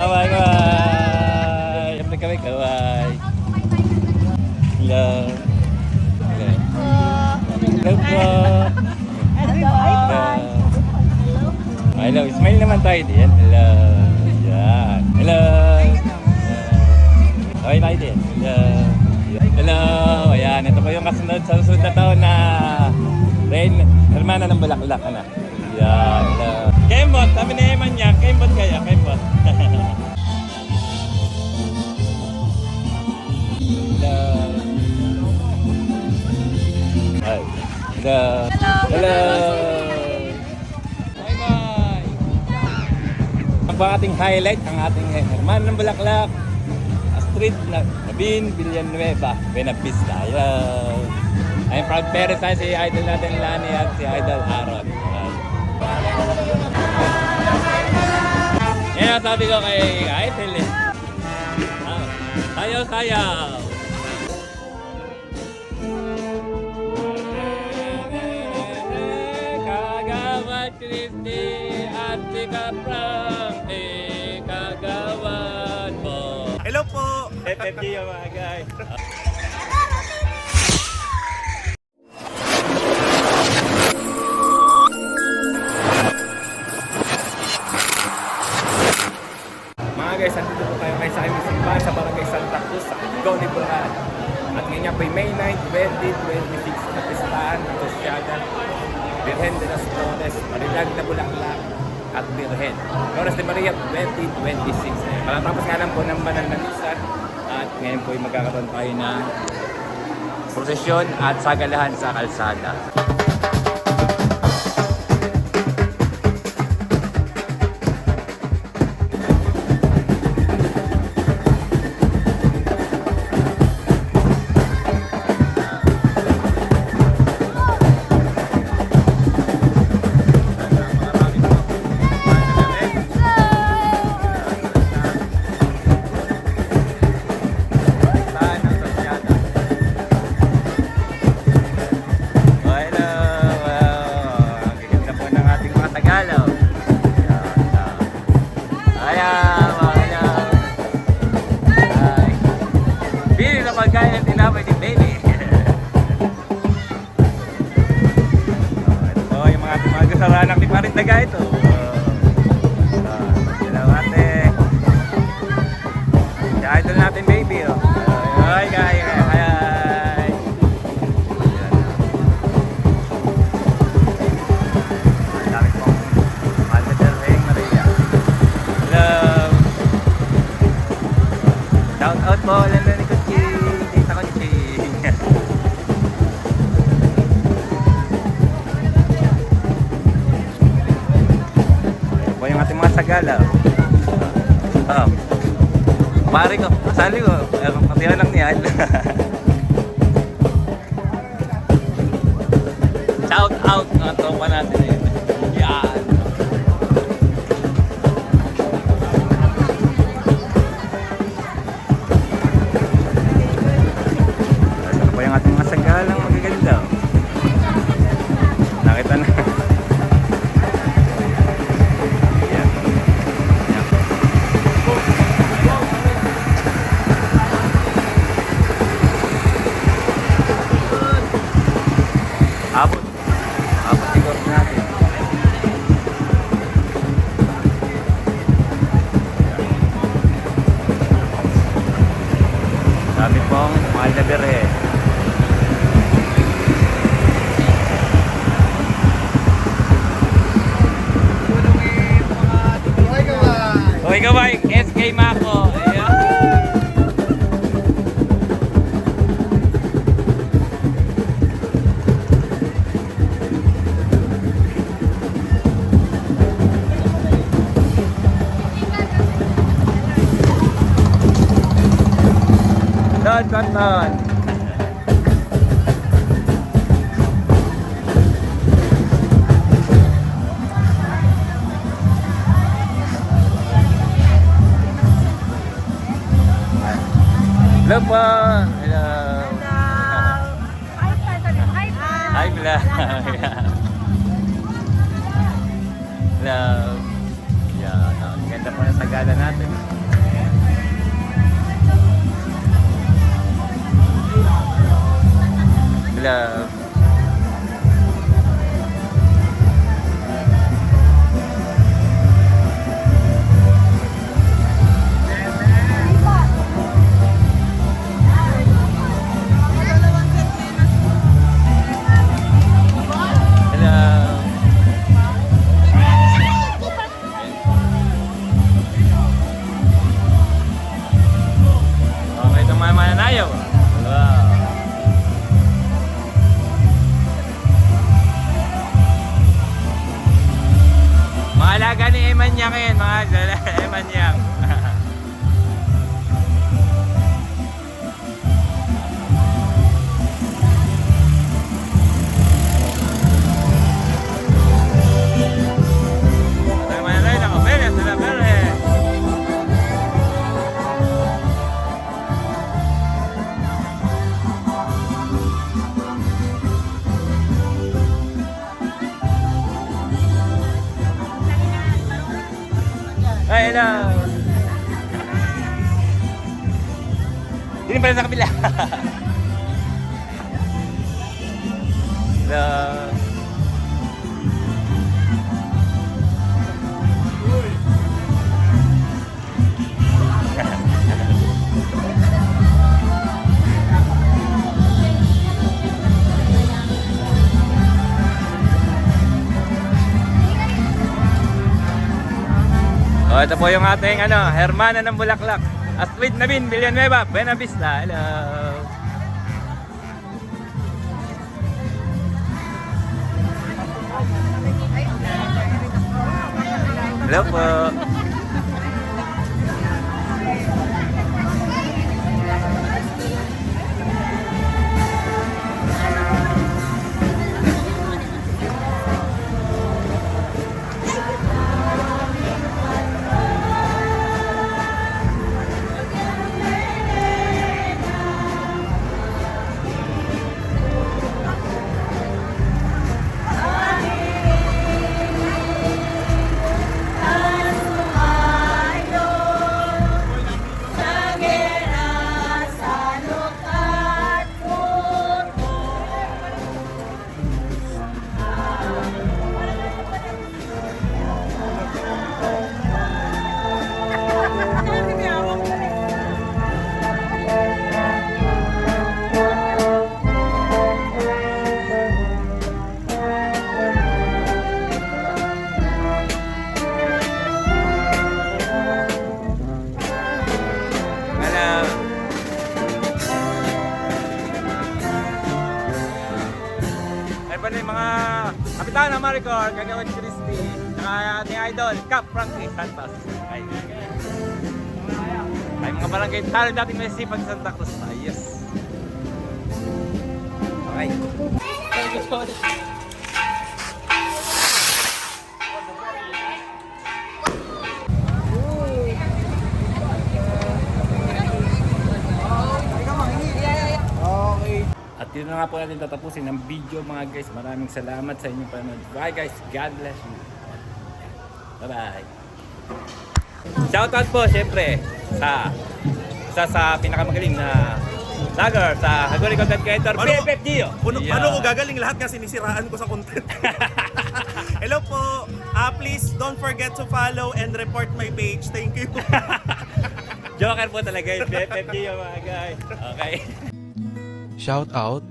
Kaway, kaway. Siyempre kami, kaway. Hello. Hello po. Hello. Smile naman tayo din. Hello. Yan. Hello. Okay tayo din. Hello. Hello. Ayan. Ito po yung kasunod sa susunod na taon na Rain. Hermana ng Bulaklak. Ano? Yan. Hello. Kembot. Sabi ni Eman niya. Kembot kaya. Kembot. Hello. Hi. Hello. Hello. Bye-bye. Ang ating highlight, ang ating Hermana ng Bulaklak Street na Nabin, Villanueva, Buenavista. Hello. I'm proud parents tayo si Idol natin Lani at si Idol Aaron. Yan sabi ko kay Idol eh. Sayaw, sayaw. Kagawad Christy at si Kaprang kagawad mo. Hello po! FFG yung mga guys. Mga guys, nandito po tayo ngayon sa aming simbahan sa Barangay Santa Cruz sa Goni, Bulacan. At ngayon po ay May 9, 2026 na pistahan ng Tosyada, Virgen de las Flores, Marilag na Bulaklak at Virgen Flores de Maria 2026. Malatapos nga lang po ng banal na misa at ngayon po ay magkakaroon tayo ng prosesyon at sagalahan sa kalsada. Pagkain ng tinapay ni baby. Ito po yung mga kasaranak ni Parin Daga ito. Hello ate. Si idol natin baby. Hi guys. Hi. Ang dami pong Madre Tereng Maria. Hello. Shout out po. Lalo ni Kuchi. Yung ating mga sagala. Pare ko, sali ko. Patira lang niya. Shout out ng tropa natin eh. Yan. Ito po yung ating mga sagalang magaganda. Nakita na. Abot siguro natin. Sabi pong mahal na bere. Okay ka ba? SK Mako. Kantan. Hello po. Hello. Hi vlog. Hello. Yan. Ganda po ng sagala natin. Hello. Okay, itong mga mananayaw. Wow. Mga alaga ni Eman Yang yan, mga Eman Yang. Itong mananayaw na kapere, sila pere. Ay, hello! Hindi pala sa kabila. Hello! Oh, ito po yung ating Hermana ng Bulaklak. Astrid Nabin, Villanueva, Buena Vista. Hello. Hello po. Ay mga Kapitana Maricor, Gagawin Christie, saka ating idol, Cap Frankie Santos. Ay mga barangay talo dating may sipag sa Santa Cruz. Yes. Okay. At yun na nga po natin tatapusin ang video mga guys. Maraming salamat sa inyong panonood. Bye guys. God bless you. Bye bye. Shoutout po syempre sa pinakamagaling na vlogger sa Haguri Content Creator, BFF Gio. Paano ko gagaling lahat kasi sinisiraan ko sa content. Hello po. Please don't forget to follow and report my page. Thank you. Joker po talaga yung BFF Gio mga guys. Okay. Shout out